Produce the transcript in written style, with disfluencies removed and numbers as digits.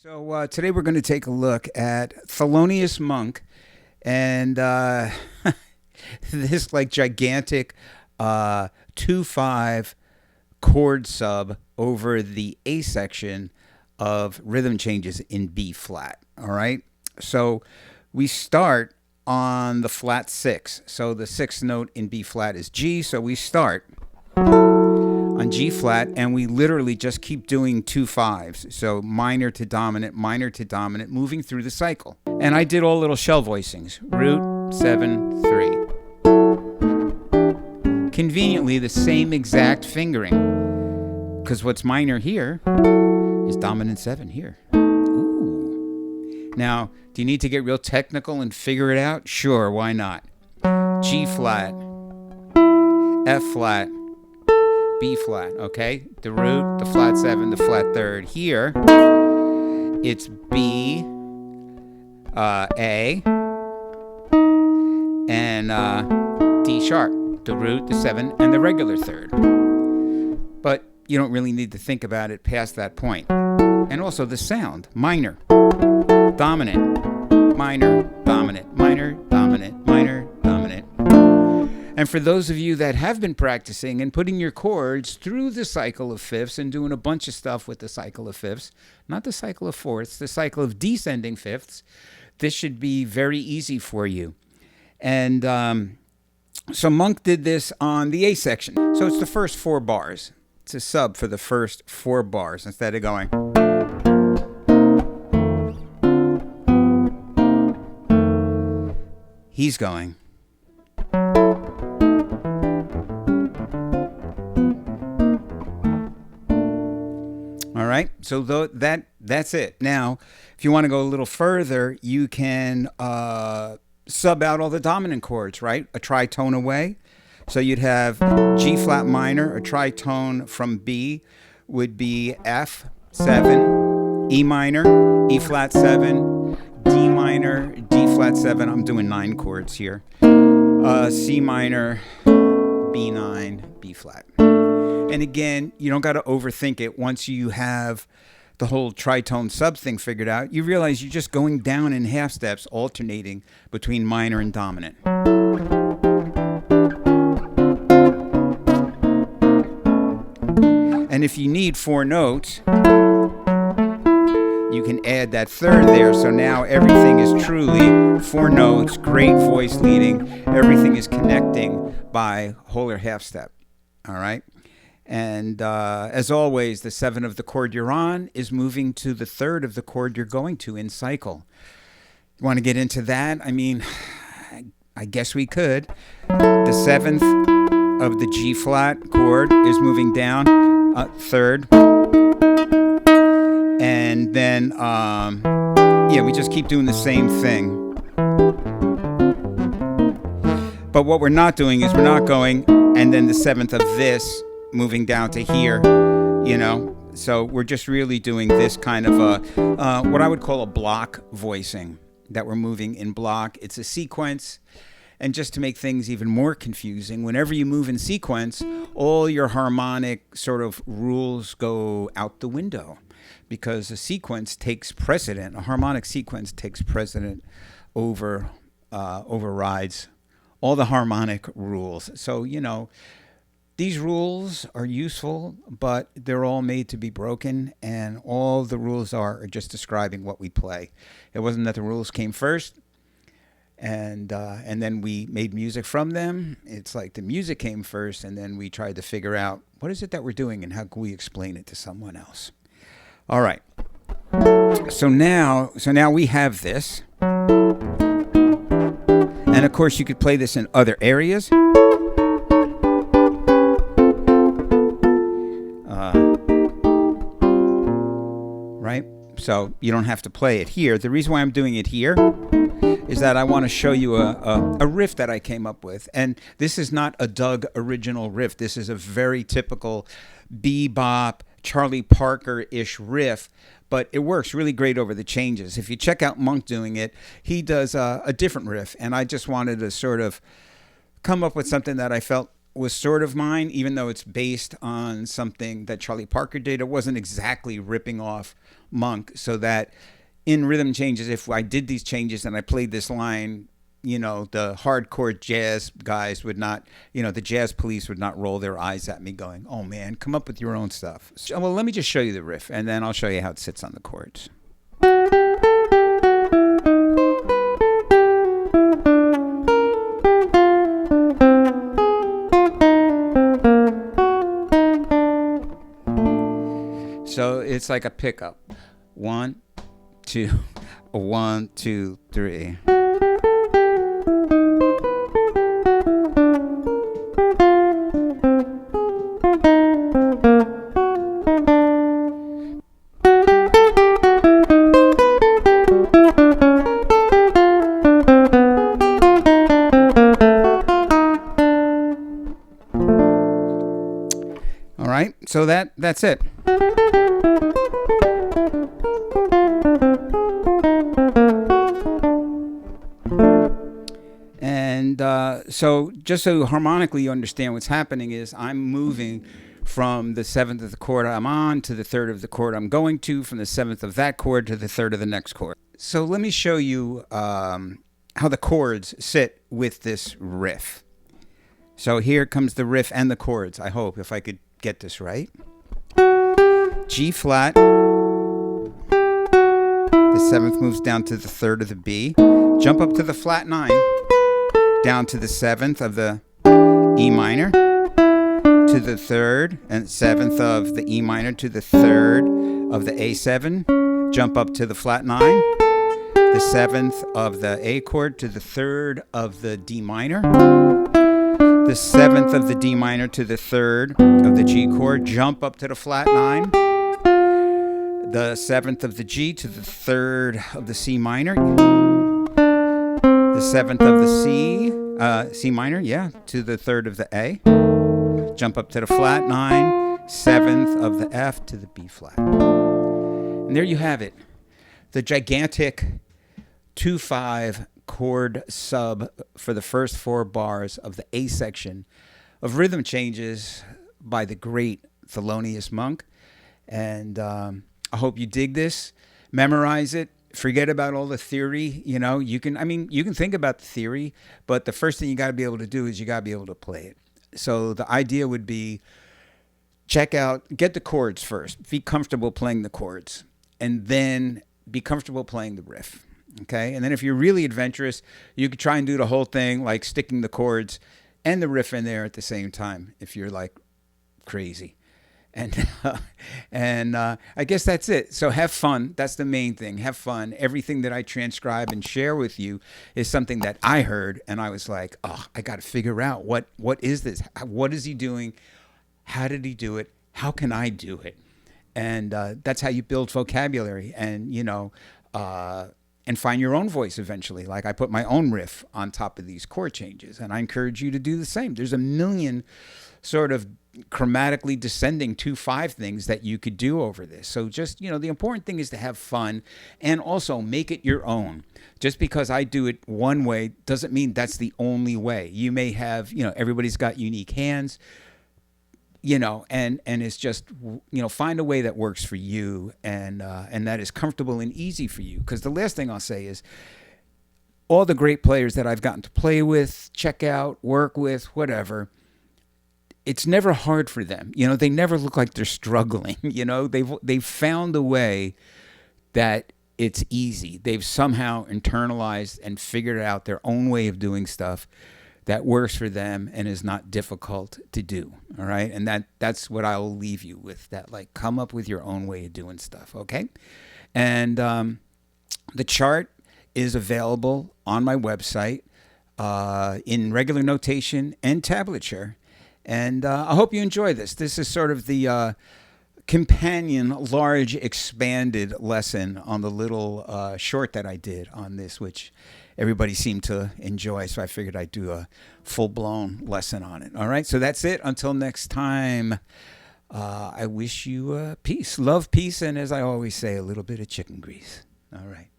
So today we're going to take a look at Thelonious Monk and this like gigantic 2/5 chord sub over the A section of rhythm changes in B flat. All right. So we start on the flat 6. So the sixth note in B flat is G. So we start on G flat, and we literally just keep doing 2/5s. So minor to dominant, moving through the cycle. And I did all little shell voicings. Root, 7, 3. Conveniently, the same exact fingering. Because what's minor here is dominant 7 here. Ooh. Now, do you need to get real technical and figure it out? Sure, why not? G flat, F flat, B flat, okay? The root, the flat 7, the flat 3rd. Here, it's B, A, and D sharp. The root, the 7, and the regular 3rd. But you don't really need to think about it past that point. And also the sound, minor, dominant, minor, dominant, minor, dominant, minor, dominant. And for those of you that have been practicing and putting your chords through the cycle of fifths and doing a bunch of stuff with the cycle of fifths, not the cycle of fourths, the cycle of descending fifths, this should be very easy for you. And so Monk did this on the A section. So it's the first 4 bars. It's a sub for the first 4 bars instead of going. He's going. All right, so that's it. Now, if you want to go a little further, you can sub out all the dominant chords, right? A tritone away. So you'd have G flat minor, a tritone from B would be F, 7, E minor, E flat 7, D minor, D flat 7. I'm doing 9 chords here. C minor, B9, B flat. And again, you don't got to overthink it. Once you have the whole tritone sub thing figured out, you realize you're just going down in half steps, alternating between minor and dominant. And if you need 4 notes, you can add that 3rd there. So now everything is truly 4 notes, great voice leading. Everything is connecting by whole or half step. All right. And as always, the 7 of the chord you're on is moving to the 3rd of the chord you're going to in cycle. You want to get into that? I mean, I guess we could. The 7th of the G flat chord is moving down, 3rd. And then, we just keep doing the same thing. But what we're not doing is we're not going, and then the 7th of this moving down to here, so we're just really doing this kind of a what I would call a block voicing, that we're moving in block. It's a sequence, and just to make things even more confusing, whenever you move in sequence, all your harmonic sort of rules go out the window, because a sequence takes precedent. A harmonic sequence takes precedent overrides all the harmonic rules. So these rules are useful, but they're all made to be broken, and all the rules are just describing what we play. It wasn't that the rules came first, and then we made music from them. It's like the music came first, and then we tried to figure out what is it that we're doing and how can we explain it to someone else. All right. So now we have this, and of course you could play this in other areas. Right? So you don't have to play it here. The reason why I'm doing it here is that I want to show you a riff that I came up with. And this is not a Doug original riff. This is a very typical bebop, Charlie Parker-ish riff, but it works really great over the changes. If you check out Monk doing it, he does a different riff, and I just wanted to sort of come up with something that I felt was sort of mine, even though it's based on something that Charlie Parker did. It wasn't exactly ripping off Monk, so that in rhythm changes, if I did these changes and I played this line, the hardcore jazz guys would not, the jazz police would not roll their eyes at me going, oh man, come up with your own stuff. So, well, let me just show you the riff, and then I'll show you how it sits on the chords. So it's like a pickup. 1, 2, 1, 2, 3. All right, so that's it. And so just so harmonically you understand what's happening is I'm moving from the 7th of the chord I'm on to the 3rd of the chord I'm going to, from the 7th of that chord to the 3rd of the next chord. So let me show you how the chords sit with this riff. So here comes the riff and the chords, I hope, if I could get this right. G flat. The 7th moves down to the 3rd of the B. Jump up to the flat 9. Down to the 7th of the E minor, to the 3rd and 7th of the E minor, to the 3rd of the A7, jump up to the flat 9, the 7th of the A chord to the 3rd of the D minor, the 7th of the D minor to the 3rd of the G chord, jump up to the flat 9, the 7th of the G to the 3rd of the C minor, the 7th of the C minor, to the 3rd of the A. Jump up to the flat 9, 7th of the F to the B flat. And there you have it. The gigantic 2/5 chord sub for the first 4 bars of the A section of Rhythm Changes by the great Thelonious Monk. And I hope you dig this. Memorize it. Forget about all the theory. You can think about the theory, but the first thing you got to be able to do is you got to be able to play it. So the idea would be get the chords first. Be comfortable playing the chords, and then be comfortable playing the riff. Okay? And then if you're really adventurous, you could try and do the whole thing, like sticking the chords and the riff in there at the same time, if you're like crazy. And I guess that's it. So have fun. That's the main thing. Have fun. Everything that I transcribe and share with you is something that I heard, and I was like, oh, I got to figure out what is this? What is he doing? How did he do it? How can I do it? And that's how you build vocabulary, and and find your own voice eventually. Like I put my own riff on top of these chord changes, and I encourage you to do the same. There's a million sort of chromatically descending 2/5 things that you could do over this. So just, the important thing is to have fun and also make it your own. Just because I do it one way doesn't mean that's the only way. You may have, everybody's got unique hands, and it's just, find a way that works for you and that is comfortable and easy for you. Because the last thing I'll say is all the great players that I've gotten to play with, check out, work with, whatever, it's never hard for them. They never look like they're struggling. They've found a way that it's easy. They've somehow internalized and figured out their own way of doing stuff that works for them and is not difficult to do. All right. And that's what I'll leave you with, that like come up with your own way of doing stuff. Okay. And the chart is available on my website in regular notation and tablature. And I hope you enjoy this. This is sort of the companion, large, expanded lesson on the little short that I did on this, which everybody seemed to enjoy. So I figured I'd do a full-blown lesson on it. All right, so that's it. Until next time, I wish you peace, love, peace, and as I always say, a little bit of chicken grease. All right.